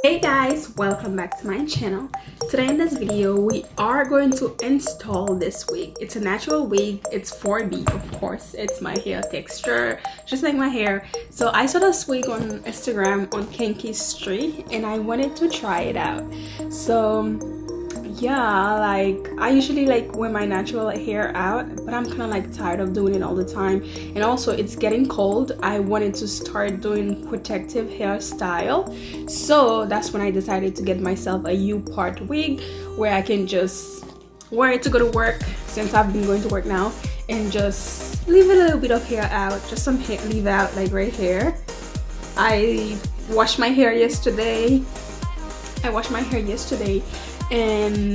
Hey guys, welcome back to my channel. Today in this video we are going to install this wig. It's a natural wig. It's 4B, of course. It's my hair texture, just like my hair. So I saw this wig on Instagram on Kinkistry and I wanted to try it out. So yeah, like I usually like wear my natural hair out, but I'm kind of like tired of doing it all the time. And also it's getting cold. I wanted to start doing protective hairstyle, so that's when I decided to get myself a U-part wig where I can just wear it to go to work, since I've been going to work now, and just leave a little bit of hair out, just some hair leave out, like right here. I washed my hair yesterday. And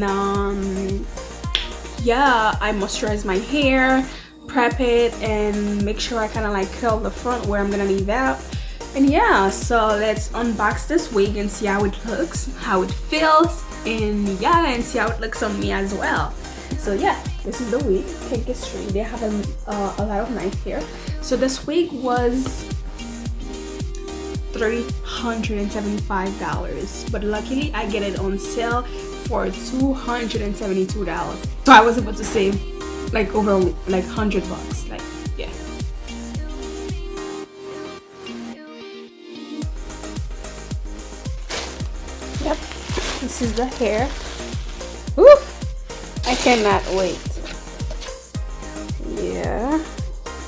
yeah, I moisturize my hair, prep it, and make sure I kind of like curl the front where I'm gonna leave out. And yeah, so let's unbox this wig and see how it looks, how it feels, and yeah, and see how it looks on me as well. So yeah, this is the wig, Kinkistry. They have a lot of nice hair. So this wig was $375, but luckily I get it on sale for $272. So I was able to save like over like $100. Like, yeah. Yep, this is the hair. Woo! I cannot wait. Yeah.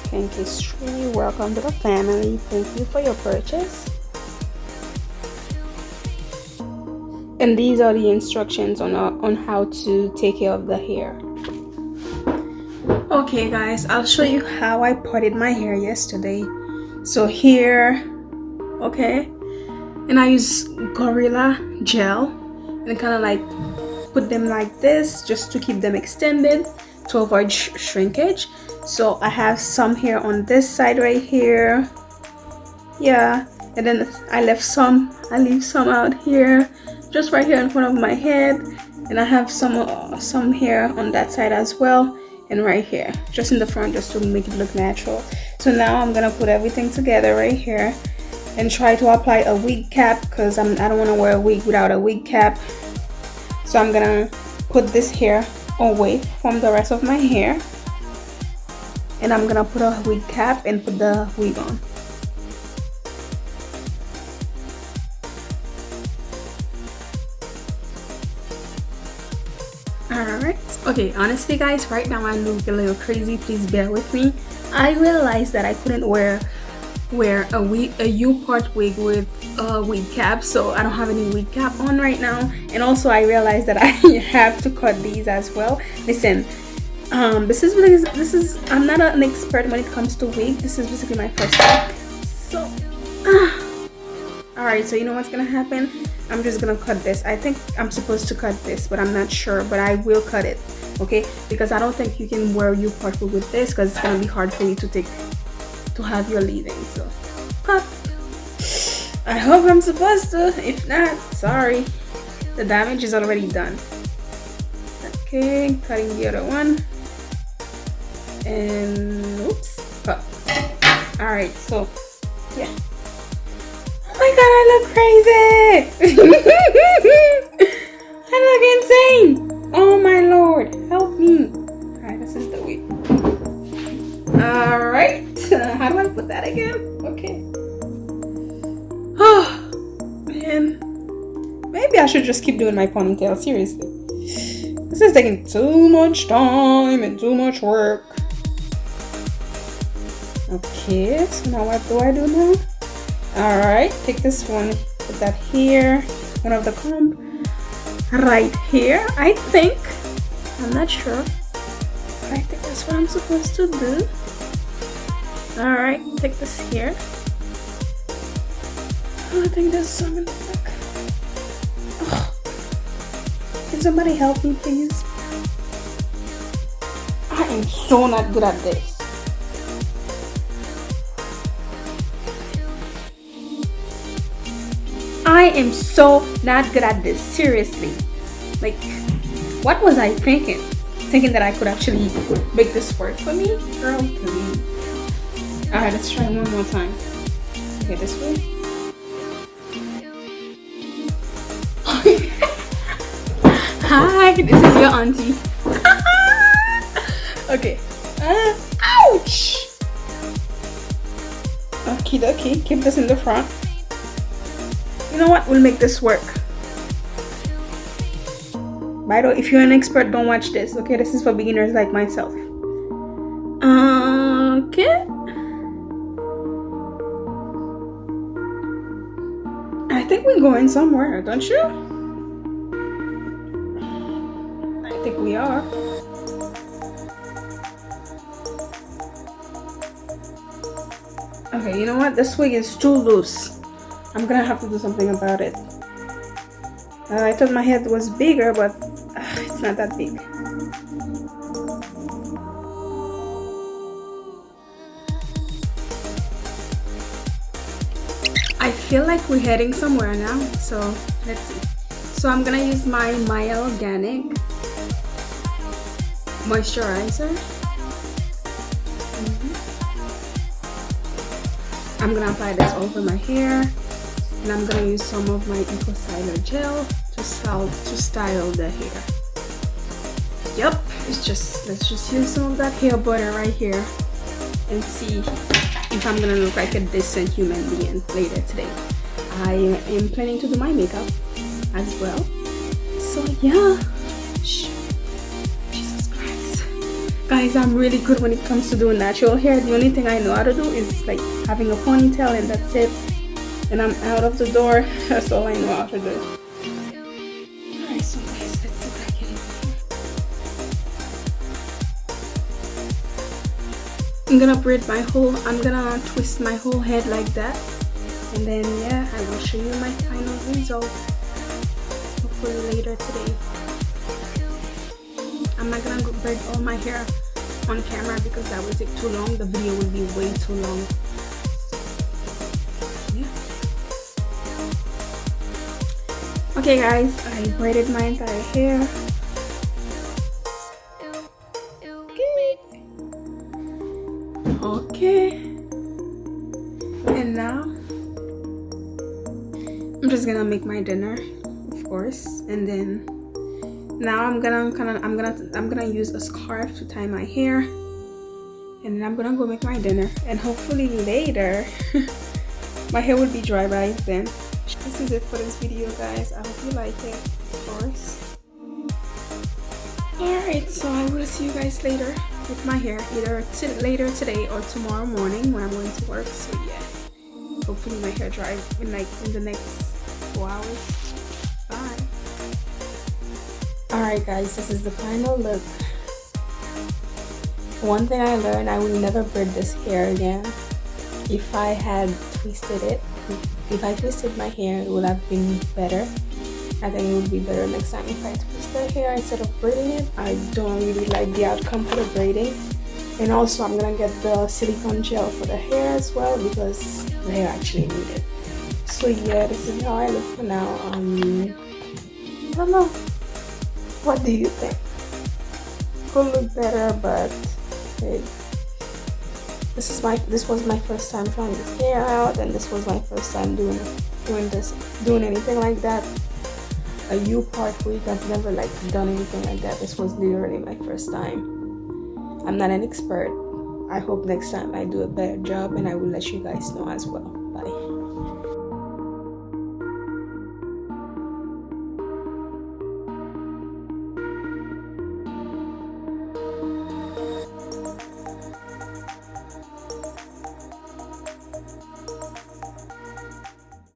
Kinkistry, welcome to the family. Thank you for your purchase. And these are the instructions on how to take care of the hair. Okay guys, I'll show you how I parted my hair yesterday. So here, okay, and I use Gorilla Gel and kind of like put them like this just to keep them extended to avoid shrinkage. So I have some hair on this side right here, yeah, and then I leave some out here, just right here in front of my head, and I have some hair on that side as well, and right here just in the front, just to make it look natural. So now I'm gonna put everything together right here and try to apply a wig cap, because I don't want to wear a wig without a wig cap. So I'm gonna put this hair away from the rest of my hair, and I'm gonna put a wig cap and put the wig on. Alright, okay, honestly guys, right now I look a little crazy, please bear with me. I realized that I couldn't wear a U-part wig with a wig cap, so I don't have any wig cap on right now. And also I realized that I have to cut these as well. Listen, this is I'm not an expert when it comes to wig. This is basically my first time. So alright, so you know what's gonna happen? I'm just gonna cut this. I think I'm supposed to cut this, but I'm not sure, but I will cut it, okay? Because I don't think you can wear U-part wig with this, because it's gonna be hard for you to have your leaving. So cut. I hope I'm supposed to. If not, sorry, the damage is already done. Okay, cutting the other one, and oops, cut. All right, so yeah. Oh my god, I look crazy. I look insane. Oh my lord, help me. All right, this is the wig. All right, how do I put that again? Okay. Oh man, maybe I should just keep doing my ponytail. Seriously, this is taking too much time and too much work. Okay, so now what do I do now? All right, take this one, put that here, one of the comb right here. I think, I'm not sure, but I think that's what I'm supposed to do. All right, take this here. Oh, I think there's some in the back. Oh. Can somebody help me, please? I am so not good at this. I am so not good at this, seriously. Like, what was I thinking? Thinking that I could actually make this work for me? Girl, please. Alright, let's try one more time. Okay, this way. Hi, this is your auntie. Okay. Ouch! Okie dokie, keep this in the front. You know what? We'll make this work. By the way, if you're an expert, don't watch this. Okay, this is for beginners like myself. Okay. I think we're going somewhere, don't you? I think we are. Okay, you know what? This wig is too loose. I'm gonna have to do something about it. I thought my head was bigger, but it's not that big. I feel like we're heading somewhere now, so let's see. So I'm gonna use my Maya Organic moisturizer. I'm gonna apply this over my hair, and I'm gonna use some of my Eco Styler gel to style the hair. Yep, let's just use some of that hair butter right here and see if I'm gonna look like a decent human being later today. I am planning to do my makeup as well. So yeah, Jesus Christ. Guys, I'm really good when it comes to doing natural hair. The only thing I know how to do is like having a ponytail, and that's it. And I'm out of the door. That's all I know how to do. Alright, so guys, let's see if I can. I'm gonna twist my whole head like that. And then yeah, I will show you my final result. Hopefully later today. I'm not gonna go braid all my hair on camera because that will take too long. The video will be way too long. Okay guys, I braided my entire hair. Okay. And now I'm just gonna make my dinner, of course, and then now I'm gonna use a scarf to tie my hair, and then I'm gonna go make my dinner, and hopefully later my hair will be dry by then. This is it for this video, guys. I hope you like it, of course. Alright, so I will see you guys later with my hair, either later today or tomorrow morning when I'm going to work. So yeah, hopefully my hair dries in the next 4 hours. Bye. Alright guys, this is the final look. One thing I learned, I will never braid this hair again. If I had twisted it, if I twisted my hair, it would have been better. I think it would be better next time if I twist the hair instead of braiding it. I don't really like the outcome for the braiding. And also I'm gonna get the silicone gel for the hair as well because the hair actually need it. So yeah, this is how I look for now. I don't know. What do you think? Could look better, but hey, this was my first time trying this hair out, and this was my first time doing anything like that. A U-part wig. I've never done anything like that. This was literally my first time. I'm not an expert. I hope next time I do a better job, and I will let you guys know as well. Bye.